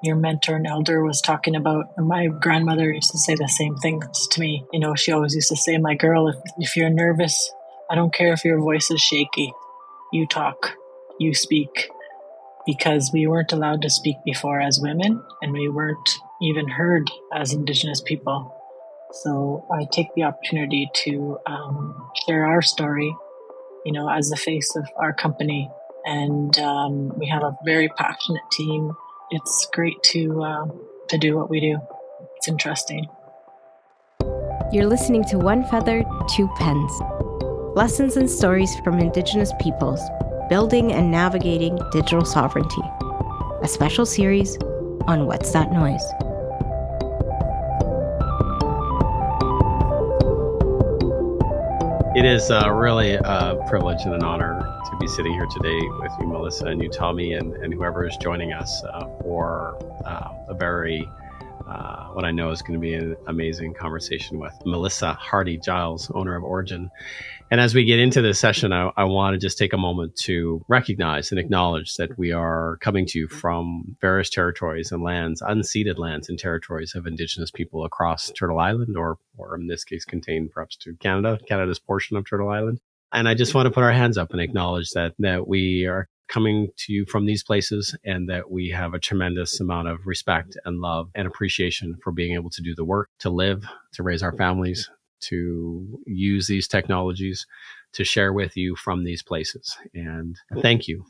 your mentor and elder was talking about. And my grandmother used to say the same things to me. She always used to say, my girl, if you're nervous, I don't care if your voice is shaky. You talk, you speak. Because we weren't allowed to speak before as women, and we weren't even heard as Indigenous people. So I take the opportunity to share our story, as the face of our company. And we have a very passionate team. It's great to do what we do. It's interesting. You're listening to One Feather, Two Pens. Lessons and stories from Indigenous peoples, building and navigating digital sovereignty. A special series on What's That Noise? It is really a privilege and an honor to be sitting here today with you, Melissa, and you, Tommy, and whoever is joining us for a very, what I know is going to be an amazing conversation with Melissa Hardy-Giles, owner of Origin. And as we get into this session, I want to just take a moment to recognize and acknowledge that we are coming to you from various territories and lands, unceded lands and territories of Indigenous people across Turtle Island, or in this case, contained perhaps to Canada's portion of Turtle Island. And I just want to put our hands up and acknowledge that we are coming to you from these places, and that we have a tremendous amount of respect and love and appreciation for being able to do the work, to live, to raise our families, to use these technologies to share with you from these places. And thank you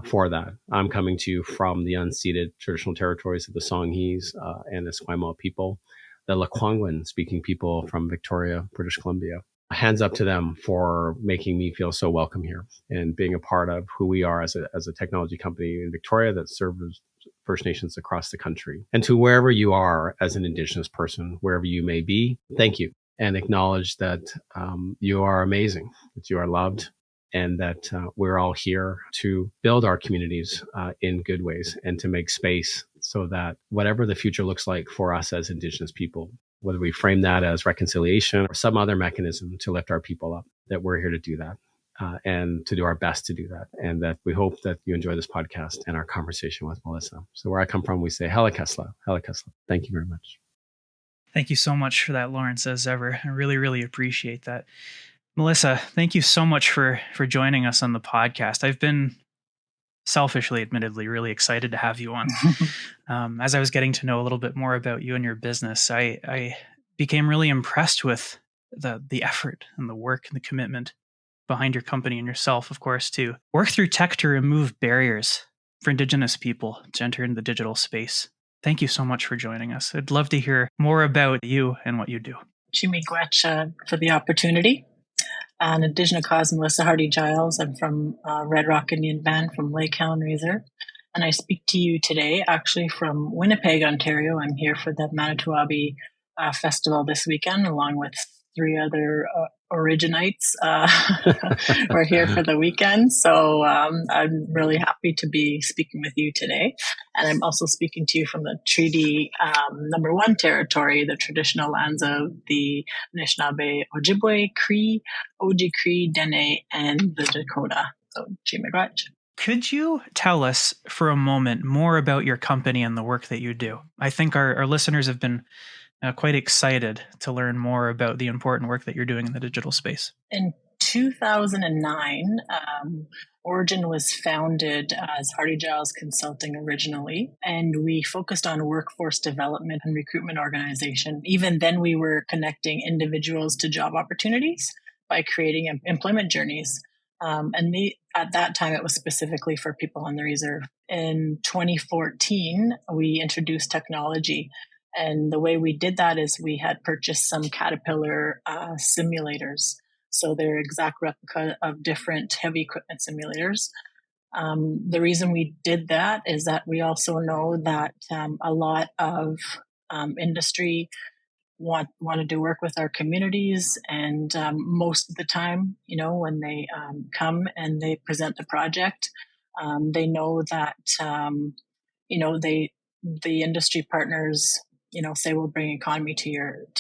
for that. I'm coming to you from the unceded traditional territories of the Songhees and the Esquimalt people, the Lekwungen speaking people from Victoria, British Columbia. Hands up to them for making me feel so welcome here and being a part of who we are as a technology company in Victoria that serves First Nations across the country. And to wherever you are as an Indigenous person, wherever you may be, thank you. And acknowledge that you are amazing, that you are loved, and that we're all here to build our communities in good ways and to make space so that whatever the future looks like for us as Indigenous people, whether we frame that as reconciliation or some other mechanism to lift our people up, that we're here to do that and to do our best to do that. And that we hope that you enjoy this podcast and our conversation with Melissa. So where I come from, we say, Hela Kesla, Hela Kesla. Thank you very much. Thank you so much for that, Lawrence, as ever. I really, really appreciate that. Melissa, thank you so much for joining us on the podcast. I've been selfishly, admittedly, really excited to have you on. As I was getting to know a little bit more about you and your business, I became really impressed with the effort and the work and the commitment behind your company and yourself, of course, to work through tech to remove barriers for Indigenous people to enter into the digital space. Thank you so much for joining us. I'd love to hear more about you and what you do. Chimigwech for the opportunity. An Indigenous cause, Melissa Hardy-Giles. I'm from Red Rock Indian Band from Lake Helen Reserve. And I speak to you today actually from Winnipeg, Ontario. I'm here for the Manitowabi Festival this weekend, along with 3 other Originites. We're here for the weekend. So I'm really happy to be speaking with you today. And I'm also speaking to you from the Treaty Number 1 territory, the traditional lands of the Anishinaabe, Ojibwe, Cree, Oji Cree, Dene, and the Dakota. So, Chimigwech. Could you tell us for a moment more about your company and the work that you do? I think our listeners have been quite excited to learn more about the important work that you're doing in the digital space. In 2009, Origin was founded as Hardy-Giles Consulting originally, and we focused on workforce development and recruitment organization. Even then, we were connecting individuals to job opportunities by creating employment journeys. At that time, it was specifically for people on the reserve. In 2014, we introduced technology. And the way we did that is we had purchased some Caterpillar simulators. So they're exact replica of different heavy equipment simulators. The reason we did that is that we also know that a lot of industry wanted to work with our communities, and most of the time, when they come and they present the project, they know that the industry partners say we'll bring economy to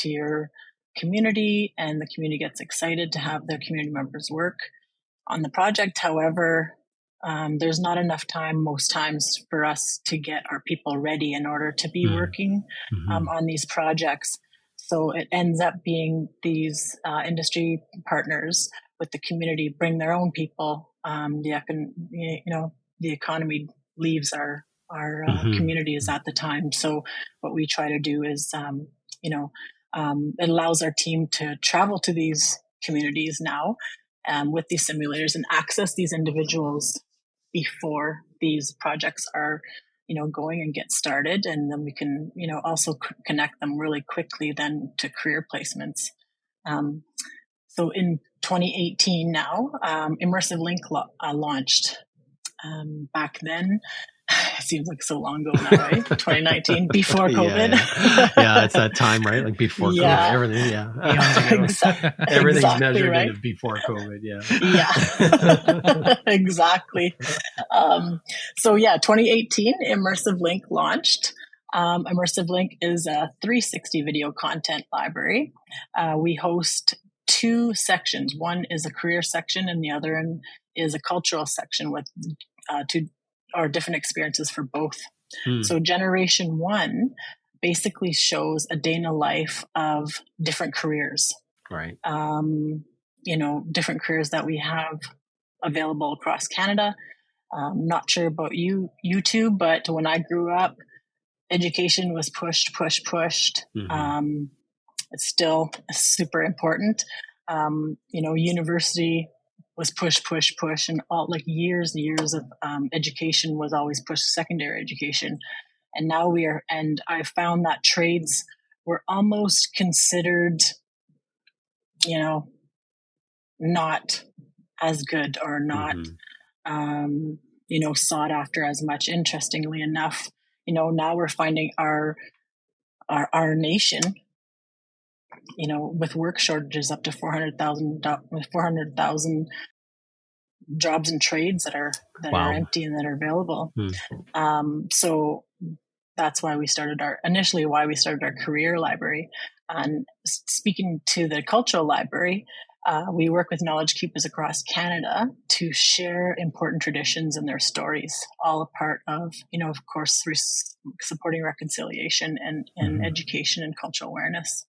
your community, and the community gets excited to have their community members work on the project. However, There's not enough time most times for us to get our people ready in order to be working on these projects. So it ends up being these industry partners with the community bring their own people. The economy leaves our communities at the time. So what we try to do is, it allows our team to travel to these communities now with these simulators and access these individuals before these projects are going and get started, and then we can also connect them really quickly then to career placements. So in 2018 now, Immersive Link launched. Back then, it seems like so long ago now, right? 2019, before COVID. Yeah, it's that time, right? Like before COVID, everything. Yeah, everything's exactly measured right? in before COVID. Yeah, exactly. 2018, Immersive Link launched. Immersive Link is a 360 video content library. We host two sections. One is a career section, and the other is a cultural section with two or different experiences for both. So Generation 1 basically shows a day in the life of different careers. Right. Different careers that we have available across Canada. Not sure about you two, but when I grew up, education was pushed. It's still super important. University was push, and all like years of education was always pushed, secondary education. And now I found that trades were almost considered, not as good or not, sought after as much. Interestingly enough, now we're finding our nation, with work shortages up to 400,000 jobs and trades that are empty and that are available. So that's why we started our career library. And speaking to the cultural library, we work with knowledge keepers across Canada to share important traditions and their stories, all a part of, of course, through supporting reconciliation and education and cultural awareness.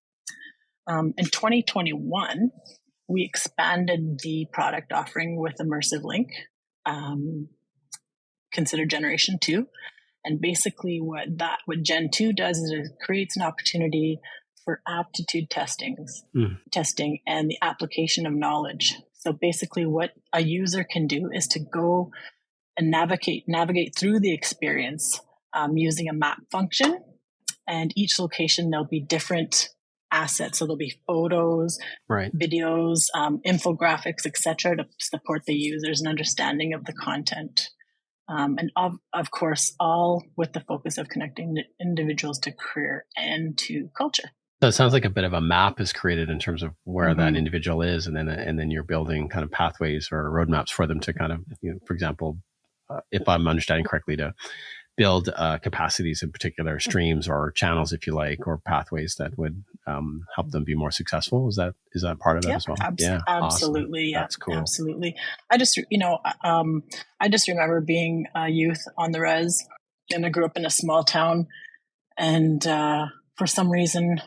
In 2021, we expanded the product offering with Immersive Link, considered Generation 2. And basically what Gen 2 does is it creates an opportunity for aptitude testing and the application of knowledge. So basically what a user can do is to go and navigate through the experience using a map function. And each location, there'll be different assets. So there'll be photos, videos, infographics, etc., to support the users and understanding of the content. And of course, all with the focus of connecting individuals to career and to culture. So it sounds like a bit of a map is created in terms of where that individual is, and then you're building kind of pathways or roadmaps for them to kind of, for example, if I'm understanding correctly, to build capacities in particular streams or channels, if you like, or pathways that would help them be more successful. Is that part of it as well? Yeah, absolutely. Awesome. Yeah, that's cool. Absolutely. I just remember being a youth on the res, and I grew up in a small town, and for some reason,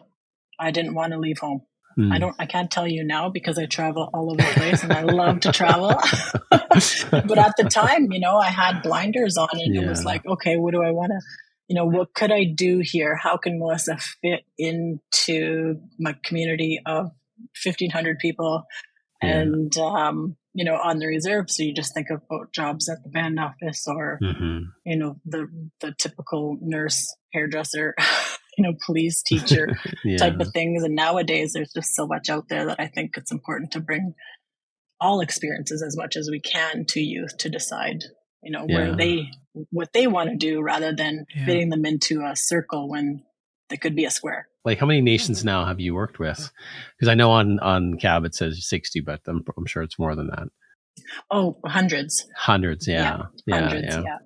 I didn't want to leave home. I can't tell you now because I travel all over the place and I love to travel. But at the time, I had blinders on, and it was like, okay, what do I want to, what could I do here? How can Melissa fit into my community of 1,500 people and, on the reserve? So you just think about jobs at the band office or, the typical nurse, hairdresser, police, teacher type of things. And nowadays there's just so much out there that I think it's important to bring all experiences as much as we can to youth to decide, what they want to do rather than fitting them into a circle when they could be a square. Like, how many nations now have you worked with? Because I know on CAB it says 60, but I'm sure it's more than that. Oh, hundreds. Hundreds. Yeah. Hundreds. Yeah.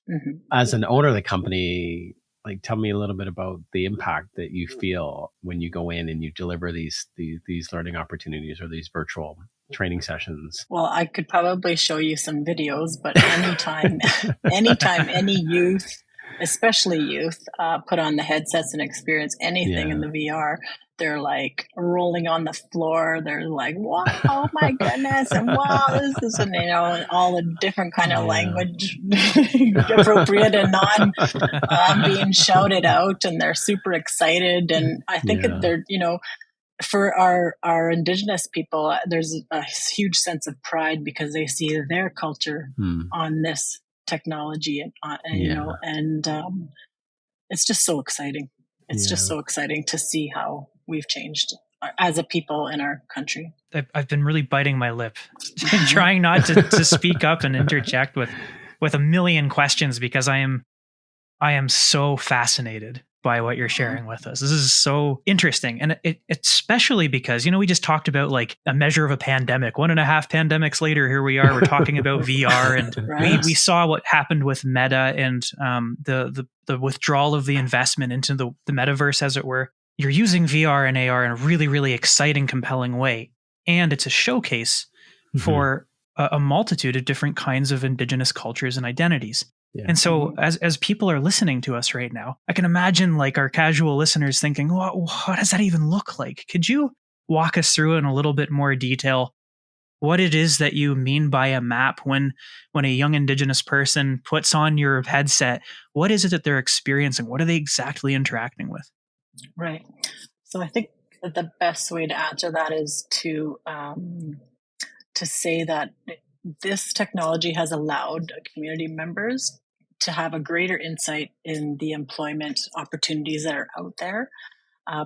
Mm-hmm. As an owner of the company, like, tell me a little bit about the impact that you feel when you go in and you deliver these learning opportunities or these virtual training sessions? Well, I could probably show you some videos, but anytime any youth, especially youth, put on the headsets and experience anything in the VR, they're like rolling on the floor. They're like, "Wow, oh my goodness!" and "Wow, this is," and and all the different kind of language, appropriate and non, being shouted out, and they're super excited. And I think they're, for our Indigenous people, there's a huge sense of pride because they see their culture on this technology, and it's just so exciting. It's just so exciting to see how we've changed as a people in our country. I've been really biting my lip, trying not to speak up and interject with a million questions, because I am so fascinated by what you're sharing with us. This is so interesting. And it especially because, we just talked about like a measure of a pandemic. 1.5 pandemics later, here we are, we're talking about VR, and we saw what happened with Meta and the withdrawal of the investment into the metaverse, as it were. You're using VR and AR in a really, really exciting, compelling way. And it's a showcase for a multitude of different kinds of Indigenous cultures and identities. Yeah. And so as people are listening to us right now, I can imagine like our casual listeners thinking, well, what does that even look like? Could you walk us through in a little bit more detail what it is that you mean by a map when a young Indigenous person puts on your headset? What is it that they're experiencing? What are they exactly interacting with? Right. So I think that the best way to answer that is to say that this technology has allowed community members to have a greater insight in the employment opportunities that are out there.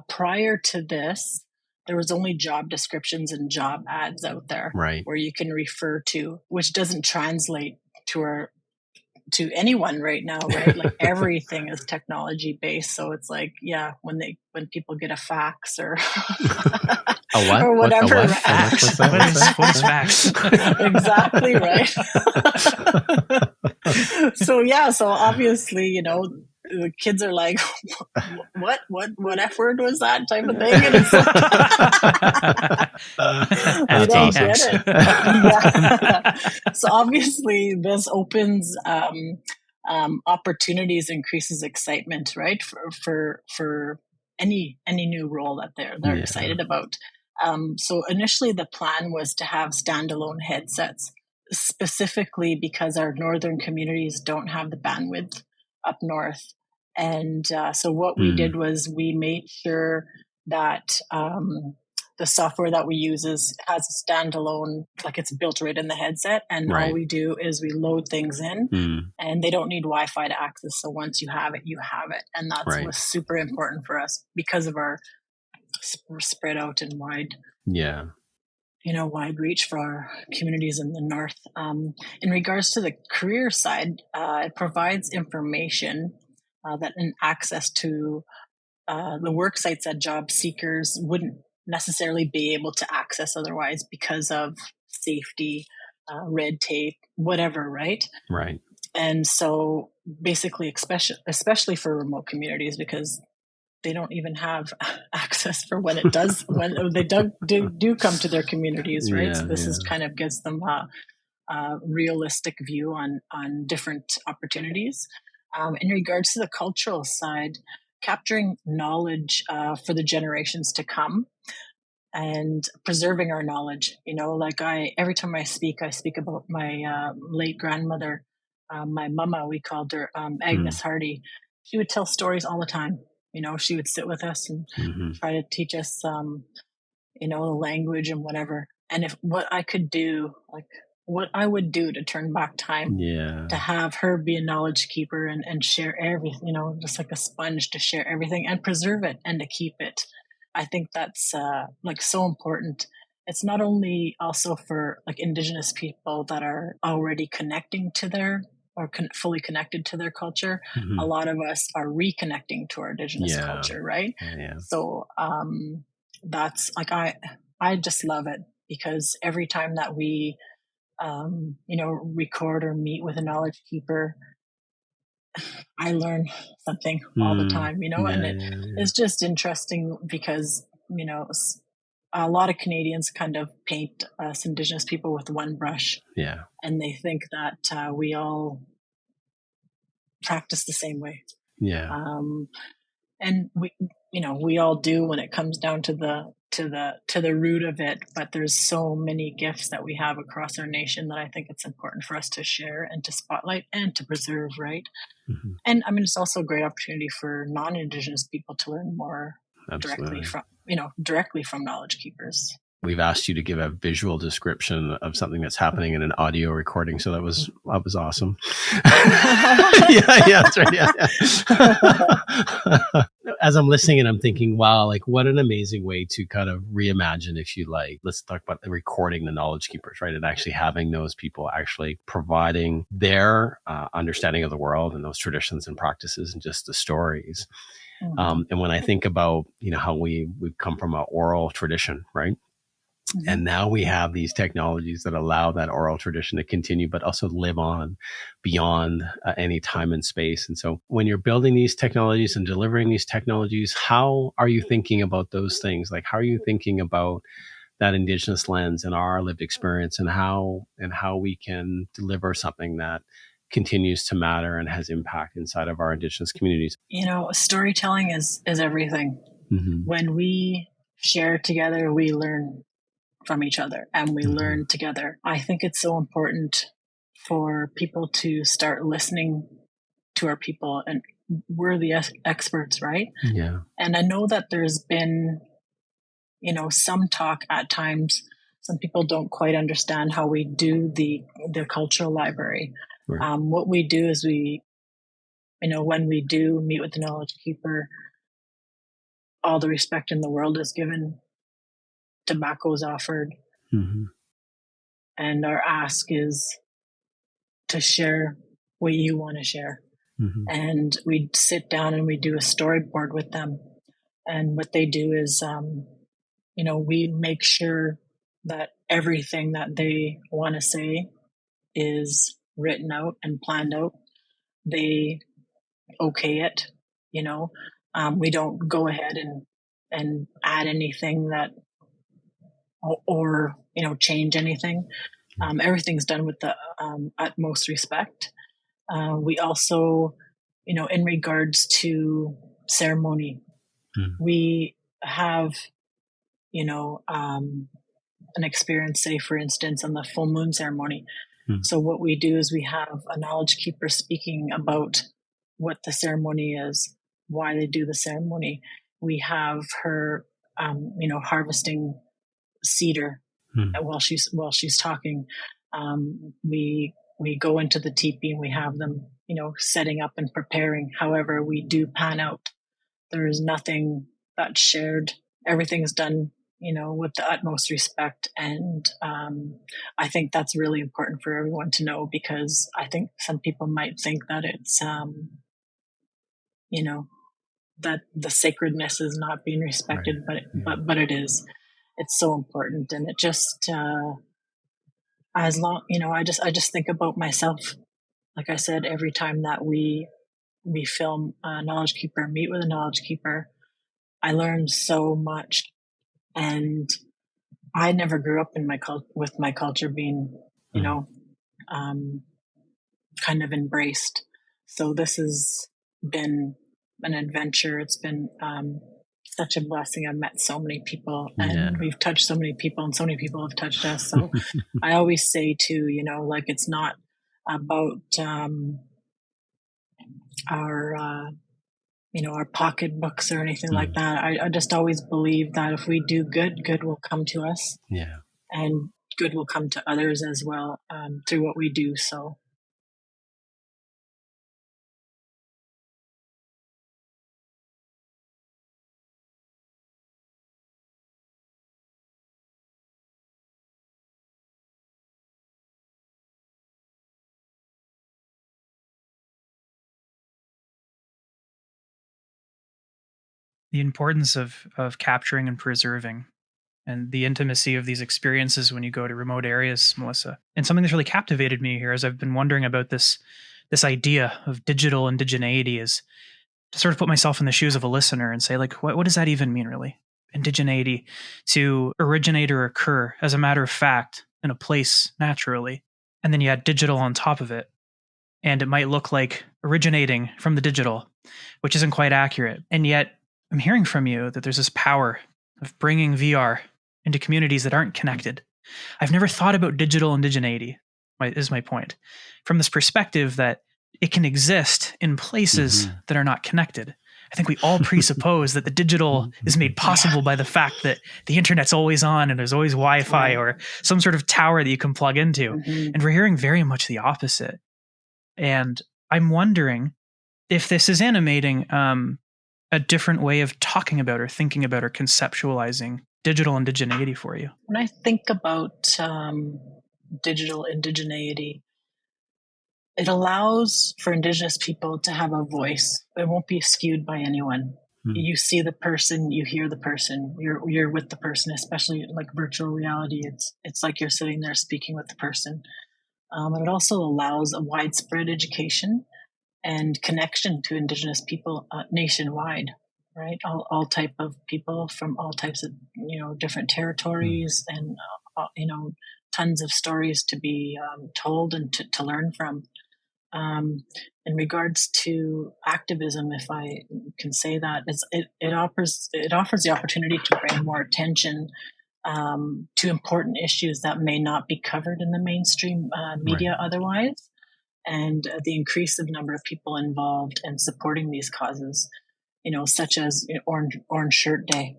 Prior to this, there was only job descriptions and job ads out there where you can refer to, which doesn't translate to anyone right now, right? Like everything is technology based. So it's like, when people get a fax or a what? or whatever. What is fax? Exactly right. So obviously, the kids are like, what F word was that type of thing? And it's like, I don't get it. So obviously this opens opportunities, increases excitement, right? For any new role that they're excited about. So initially the plan was to have standalone headsets, specifically because our northern communities don't have the bandwidth up north. And so what we did was we made sure that the software that we use has a standalone, like it's built right in the headset. And all we do is we load things in and they don't need Wi-Fi to access. So once you have it, you have it. And that was super important for us because of our spread out and wide reach for our communities in the north. In regards to the career side, it provides information that and access to the work sites that job seekers wouldn't necessarily be able to access otherwise because of safety, red tape, whatever, right? Right. And so basically, especially for remote communities, because they don't even have access for when they do come to their communities, right? So this is kind of gives them a realistic view on different opportunities. In regards to the cultural side, capturing knowledge for the generations to come and preserving our knowledge. Like every time I speak about my late grandmother, my mama, we called her Agnes Hardy. She would tell stories all the time. She would sit with us and try to teach us, the language and whatever. And if what I could do, like what I would do to turn back time, to have her be a knowledge keeper and share everything, just like a sponge to share everything and preserve it and to keep it. I think that's like so important. It's not only also for like Indigenous people that are already connecting to their fully connected to their culture. A lot of us are reconnecting to our Indigenous culture, right? So that's like I just love it because every time that we record or meet with a knowledge keeper, I learn something all the time, and it's just interesting because a lot of Canadians kind of paint us Indigenous people with one brush. Yeah. And they think that we all practice the same way. Yeah. And we all do when it comes down to the root of it. But there's so many gifts that we have across our nation that I think it's important for us to share and to spotlight and to preserve, right? Mm-hmm. And I mean, it's also a great opportunity for non-Indigenous people to learn more directly from knowledge keepers. We've asked you to give a visual description of something that's happening in an audio recording, so that was awesome. Yeah, that's right. Yeah. As I'm listening and I'm thinking, wow, like what an amazing way to kind of reimagine, if you like. Let's talk about the recording the knowledge keepers, right? And actually having those people actually providing their understanding of the world and those traditions and practices and just the stories. Mm-hmm. And when I think about, how we've come from an oral tradition, right? Mm-hmm. And now we have these technologies that allow that oral tradition to continue, but also live on beyond any time and space. And so when you're building these technologies and delivering these technologies, how are you thinking about those things? Like, how are you thinking about that Indigenous lens and our lived experience and how we can deliver something that continues to matter and has impact inside of our Indigenous communities? Storytelling is everything. Mm-hmm. When we share together, we learn from each other and we mm-hmm. learn together. I think it's so important for people to start listening to our people, and we're the experts, right? Yeah. And I know that there's been, some talk at times. Some people don't quite understand how we do the cultural library. Right. What we do is when we do meet with the knowledge keeper, all the respect in the world is given. Tobacco is offered. Mm-hmm. And our ask is to share what you want to share. Mm-hmm. And we sit down and we do a storyboard with them. And what they do is, we make sure that everything that they want to say is written out and planned out. They okay it, we don't go ahead and add anything that or change anything. Everything's done with the utmost respect. We also, in regards to ceremony, we have, an experience, say, for instance, on the full moon ceremony. So what we do is we have a knowledge keeper speaking about what the ceremony is, why they do the ceremony. We have her, harvesting cedar while she's talking. We go into the teepee and we have them, setting up and preparing. However, we do pan out. There is nothing that's shared. Everything's done, with the utmost respect. And I think that's really important for everyone to know, because I think some people might think that it's, that the sacredness is not being respected, right. but it is. It's so important. And it just, as long, I just think about myself. Like I said, every time that we film a knowledge keeper, meet with a knowledge keeper, I learned so much. And I never grew up in with my culture being, kind of embraced. So this has been an adventure. It's been such a blessing. I've met so many people, and we've touched so many people, and so many people have touched us. So I always say too, like it's not about our our pocketbooks or anything like that. I just always believe that if we do good, good will come to us. Yeah. And good will come to others as well through what we do. So. The importance of capturing and preserving, and the intimacy of these experiences when you go to remote areas, Melissa. And something that's really captivated me here, as I've been wondering about this idea of digital indigeneity, is to sort of put myself in the shoes of a listener and say, like, what does that even mean, really? indigeneity to originate or occur as a matter of fact in a place naturally. And then you add digital on top of it. And it might look like originating from the digital, which isn't quite accurate. And yet I'm hearing from you that there's this power of bringing VR into communities that aren't connected. I've never thought about digital indigeneity, is my point, from this perspective that it can exist in places that are not connected. I think we all presuppose that the digital is made possible by the fact that the internet's always on and there's always Wi-Fi or some sort of tower that you can plug into. And we're hearing very much the opposite. And I'm wondering if this is animating a different way of talking about or thinking about or conceptualizing digital indigeneity for you. When I think about digital indigeneity, it allows for Indigenous people to have a voice. It won't be skewed by anyone. You see the person, you hear the person, you're with the person, especially like virtual reality. It's like you're sitting there speaking with the person. And it also allows a widespread education and connection to Indigenous people nationwide, right? All type of people from all types of, different territories and, tons of stories to be told and to learn from. In regards to activism, if I can say that, it offers the opportunity to bring more attention to important issues that may not be covered in the mainstream media otherwise, and the increasive number of people involved and supporting these causes, such as Orange Shirt Day,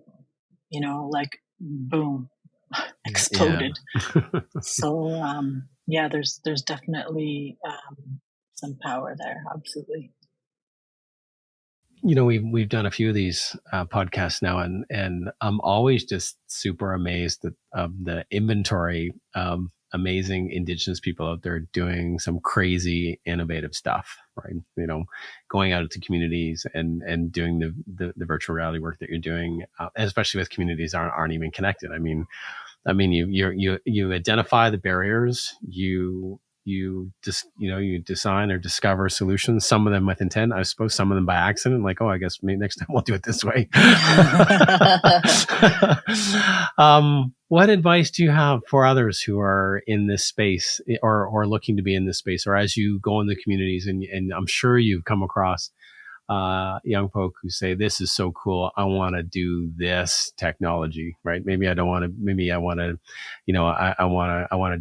like boom, exploded. So there's definitely some power there. Absolutely. We've done a few of these podcasts now, and I'm always just super amazed at the inventory of amazing Indigenous people out there doing some crazy innovative stuff, right? Going out into communities and doing the virtual reality work that you're doing, especially with communities that aren't even connected. I mean, you identify the barriers, you design or discover solutions, some of them with intent, I suppose, some of them by accident, like, I guess maybe next time we'll do it this way. What advice do you have for others who are in this space or looking to be in this space, or as you go in the communities, and I'm sure you've come across young folk who say, this is so cool, I want to do this technology, right? Maybe I want to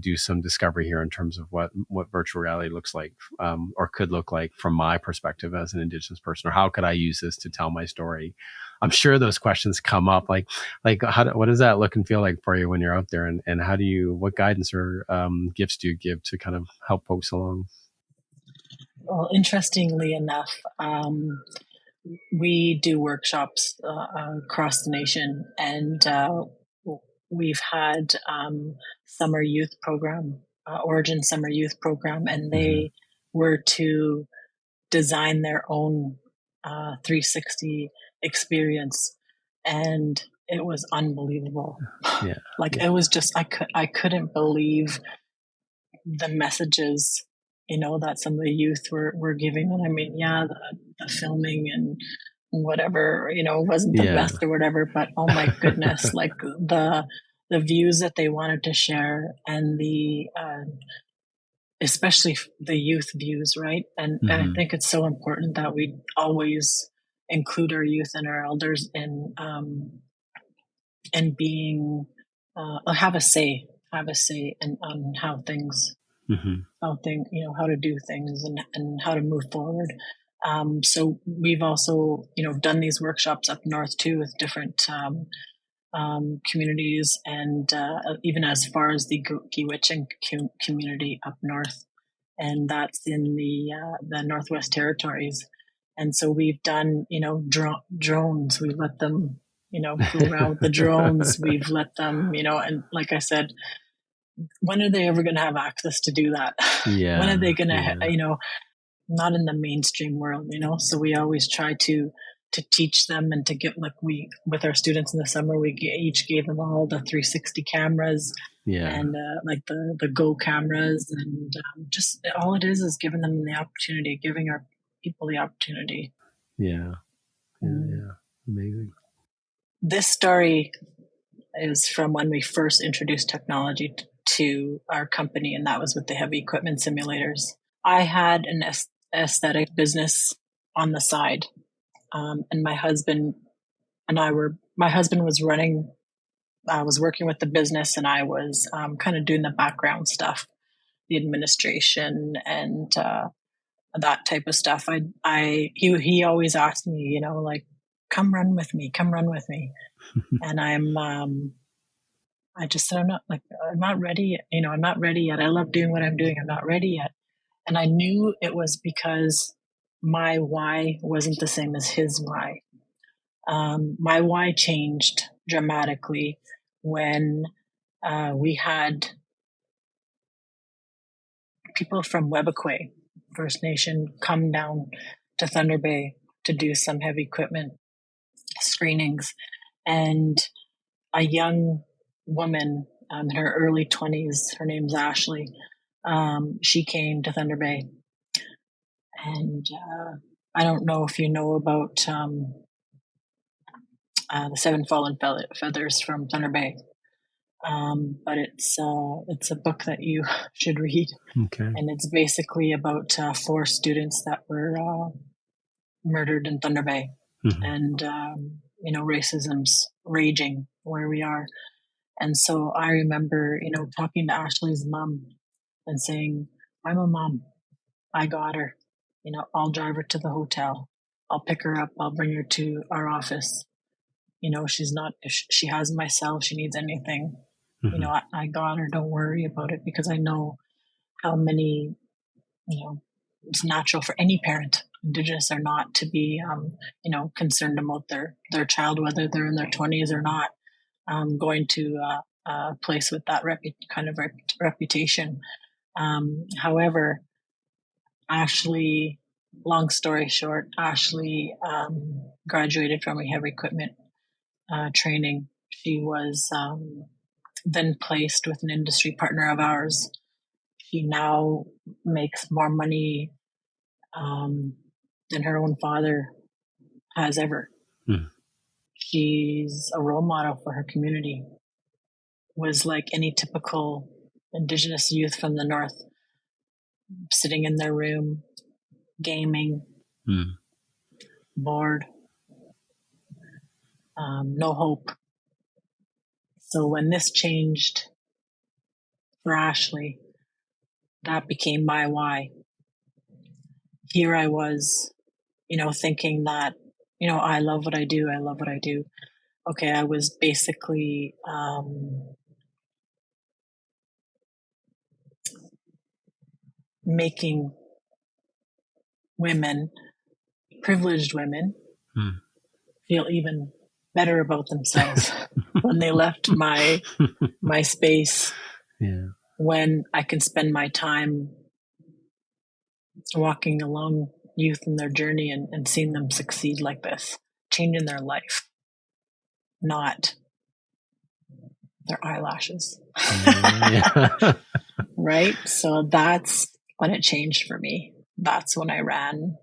do some discovery here in terms of what virtual reality looks like, or could look like from my perspective as an Indigenous person, or how could I use this to tell my story? I'm sure those questions come up, like what does that look and feel like for you when you're out there, and what guidance or gifts do you give to kind of help folks along? Well, interestingly enough, we do workshops across the nation, and we've had summer youth program, Origin Summer Youth Program, and they were to design their own 360 experience, and it was unbelievable. It was just I couldn't believe the messages that some of the youth were giving. And I mean, the filming and whatever, wasn't the best or whatever, but oh my goodness, like the views that they wanted to share, and the especially the youth views, right? And I think it's so important that we always include our youth and our elders in being have a say on how things how to do things and how to move forward. So we've also done these workshops up north too, with different communities, and even as far as the Gwich'in community up north, and that's in the Northwest Territories. And so we've done drones. We let them go around with the drones. We've let them and like I said, when are they ever going to have access to do that? When are they going to not in the mainstream world, so we always try to teach them, and to get, like, with our students in the summer, we each gave them all the 360 cameras and like the Go cameras, and just all it is giving them the opportunity, giving our people the opportunity. Amazing. this story is from when we first introduced technology to our company, and that was with the heavy equipment simulators. I had an aesthetic business on the side, and my husband was running. I was working with the business, and I was kind of doing the background stuff, the administration, and that type of stuff. He always asked me, like, come run with me, and I just said, I'm not ready. I'm not ready yet. I love doing what I'm doing. I'm not ready yet. And I knew it was because my why wasn't the same as his why. My why changed dramatically when we had people from Webequie First Nation come down to Thunder Bay to do some heavy equipment screenings. And a young woman in her early 20s, her name's Ashley, she came to Thunder Bay. And I don't know if you know about the Seven Fallen Feathers from Thunder Bay. But it's a book that you should read. Okay. And it's basically about 4 students that were murdered in Thunder Bay. Mm-hmm. And, racism's raging where we are. And so I remember, talking to Ashley's mom and saying, I'm a mom. I got her. I'll drive her to the hotel. I'll pick her up. I'll bring her to our office. She's not, if she has my cell, if she needs anything, mm-hmm. I got her. Don't worry about it, because I know how many, it's natural for any parent, Indigenous or not, to be, concerned about their child, whether they're in their 20s or not, going to a place with that reputation. However, Ashley, long story short, Ashley graduated from a heavy equipment training. She was then placed with an industry partner of ours. She now makes more money than her own father has ever. Hmm. She's a role model for her community. Was like any typical Indigenous youth from the North, sitting in their room, gaming, bored, no hope. So when this changed for Ashley, that became my why. Here I was, thinking that, I love what I do. I love what I do. Okay, I was basically making women, privileged women, feel even better about themselves when they left my space. Yeah. When I can spend my time walking along youth in their journey and seeing them succeed like this, changing their life, not their eyelashes. Yeah. Right? So that's when it changed for me. That's when I ran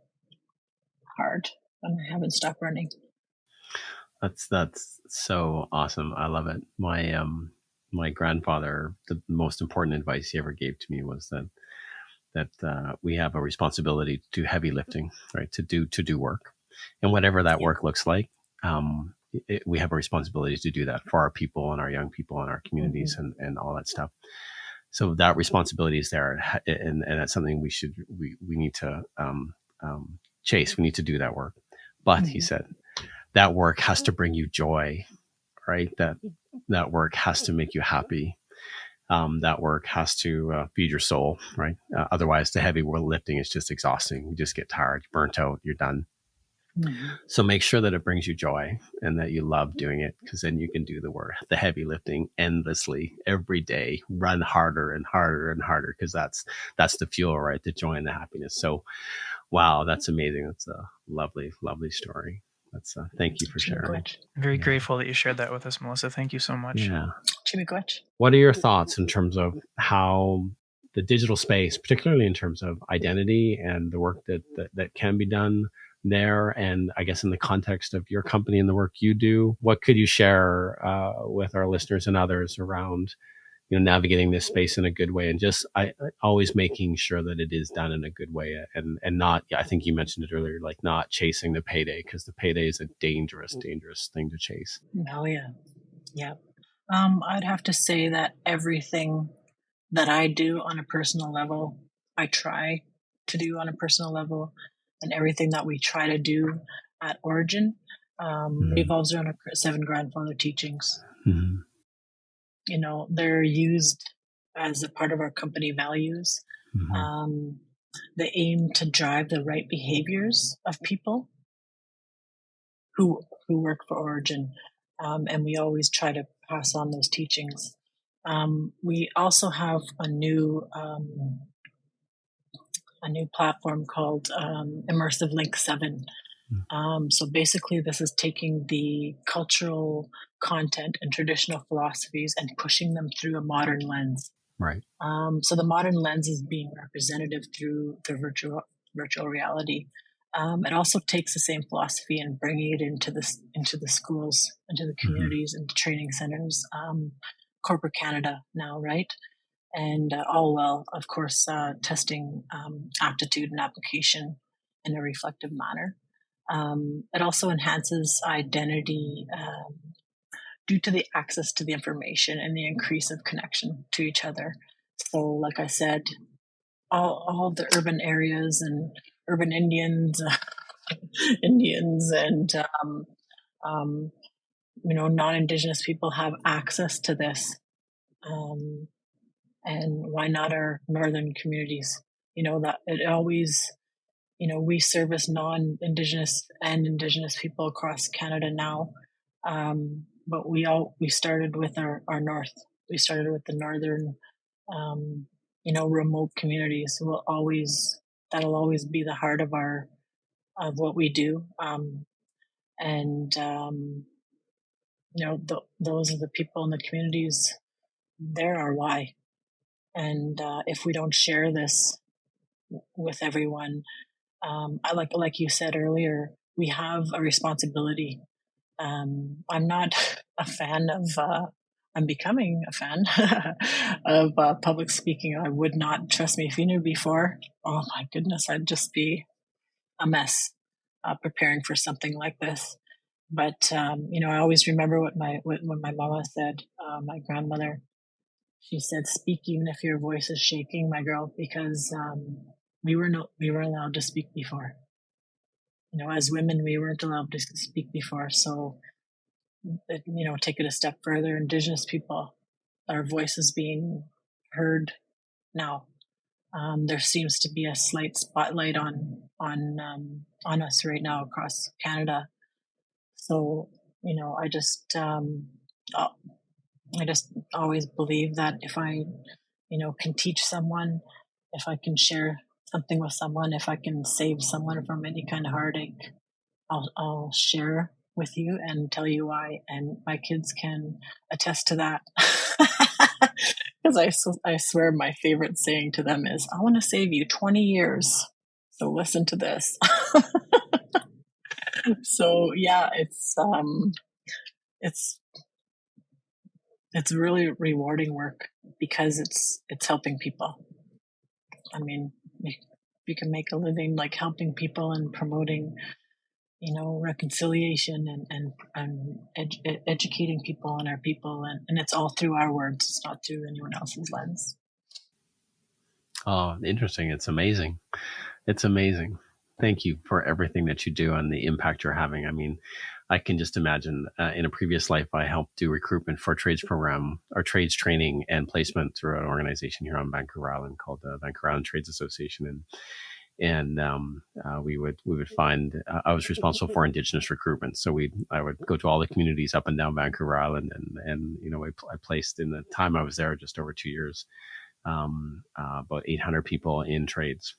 hard, and I haven't stopped running. That's so awesome. I love it. My grandfather, the most important advice he ever gave to me was that we have a responsibility to do heavy lifting, right? To do work, and whatever that work looks like, we have a responsibility to do that for our people and our young people and our communities, mm-hmm. and all that stuff. So that responsibility is there, and that's something we need to chase. We need to do that work. But mm-hmm. he said, that work has to bring you joy, right? That work has to make you happy. That work has to feed your soul, right? Otherwise, the heavy lifting is just exhausting. You just get tired, burnt out, you're done. Mm-hmm. So make sure that it brings you joy and that you love doing it, because then you can do the heavy lifting endlessly every day, run harder and harder and harder, because that's the fuel, right? The joy and the happiness. So, wow, that's amazing. That's a lovely, lovely story. That's thank you for sharing. I'm very grateful that you shared that with us, Melissa. Thank you so much. Yeah. What are your thoughts in terms of how the digital space, particularly in terms of identity and the work that can be done there? And I guess in the context of your company and the work you do, what could you share with our listeners and others around, navigating this space in a good way, and just always making sure that it is done in a good way, and not, I think you mentioned it earlier, like not chasing the payday, because the payday is a dangerous thing to chase. Oh yeah. Yeah. I'd have to say that everything that I do on a personal level, I try to do on a personal level, and everything that we try to do at Origin revolves around our 7 grandfather teachings. Mm-hmm. They're used as a part of our company values. Mm-hmm. They aim to drive the right behaviors of people who work for Origin, and we always try to pass on those teachings. We also have a new platform called Immersive Link 7. So basically, this is taking the cultural content and traditional philosophies and pushing them through a modern lens. Right. So the modern lens is being representative through the virtual reality. It also takes the same philosophy and bringing it into the schools, into the communities, into training centers, corporate Canada now, right? And all while, of course, testing aptitude and application in a reflective manner. It also enhances identity due to the access to the information and the increase of connection to each other. So, like I said, all the urban areas and urban Indians, and non-Indigenous people have access to this. And why not our northern communities? That it always, we service non-Indigenous and Indigenous people across Canada now. But we started with our north. We started with the northern, remote communities. That'll always be the heart of what we do. Those are the people in the communities. They're our why. And if we don't share this with everyone, I like you said earlier, we have a responsibility. I'm not a fan of. I'm becoming a fan of public speaking. I would not, trust me, if you knew before, oh my goodness, I'd just be a mess preparing for something like this. But I always remember what my mama said, my grandmother. She said, "Speak even if your voice is shaking, my girl," because we were allowed to speak before. As women, we weren't allowed to speak before. So, take it a step further. Indigenous people, our voices being heard now. There seems to be a slight spotlight on us right now across Canada. So, I just always believe that if I, can teach someone, if I can share something with someone, if I can save someone from any kind of heartache, I'll share with you and tell you why. And my kids can attest to that. Because I swear my favorite saying to them is, "I want to save you 20 years. So listen to this." So yeah, it's really rewarding work because it's helping people. I mean, you can make a living like helping people and promoting, reconciliation and educating people and our people, and it's all through our words. It's not through anyone else's lens. Oh, interesting. It's amazing. It's amazing. Thank you for everything that you do and the impact you're having. I mean, I can just imagine in a previous life, I helped do recruitment for a trades program or trades training and placement through an organization here on Vancouver Island called the Vancouver Island Trades Association. And we would find, I was responsible for Indigenous recruitment. So I would go to all the communities up and down Vancouver Island. And I placed, in the time I was there, just over 2 years, about 800 people in trades.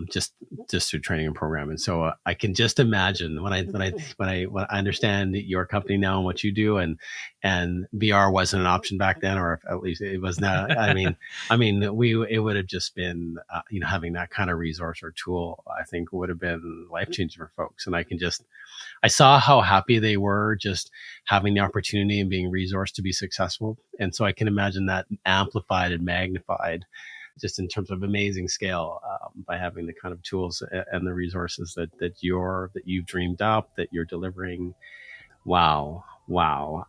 just through training and program. And so I can just imagine when I understand your company now and what you do, and VR wasn't an option back then, or at least it was not. I mean, it would have just been, having that kind of resource or tool, I think would have been life changing for folks. And I saw how happy they were just having the opportunity and being resourced to be successful. And so I can imagine that amplified and magnified just in terms of amazing scale, by having the kind of tools and the resources that you've dreamed up, that you're delivering. Wow.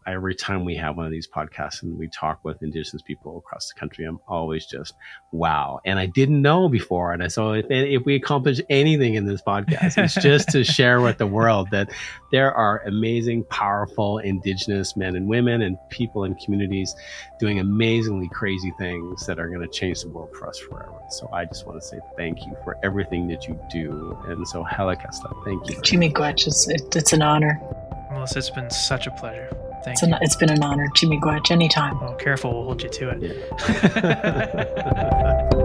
Every time we have one of these podcasts and we talk with Indigenous people across the country, I'm always just wow. And I didn't know before. And so if we accomplish anything in this podcast, it's just to share with the world that there are amazing, powerful Indigenous men and women and people and communities doing amazingly crazy things that are going to change the world for us forever. So I just want to say thank you for everything that you do. And so Helikasta, thank you. Chimigwach, it's an honor. Melissa, it's been such a pleasure. Thank you. It's been an honor. Chimigwach, anytime. Oh, careful, we'll hold you to it. Yeah.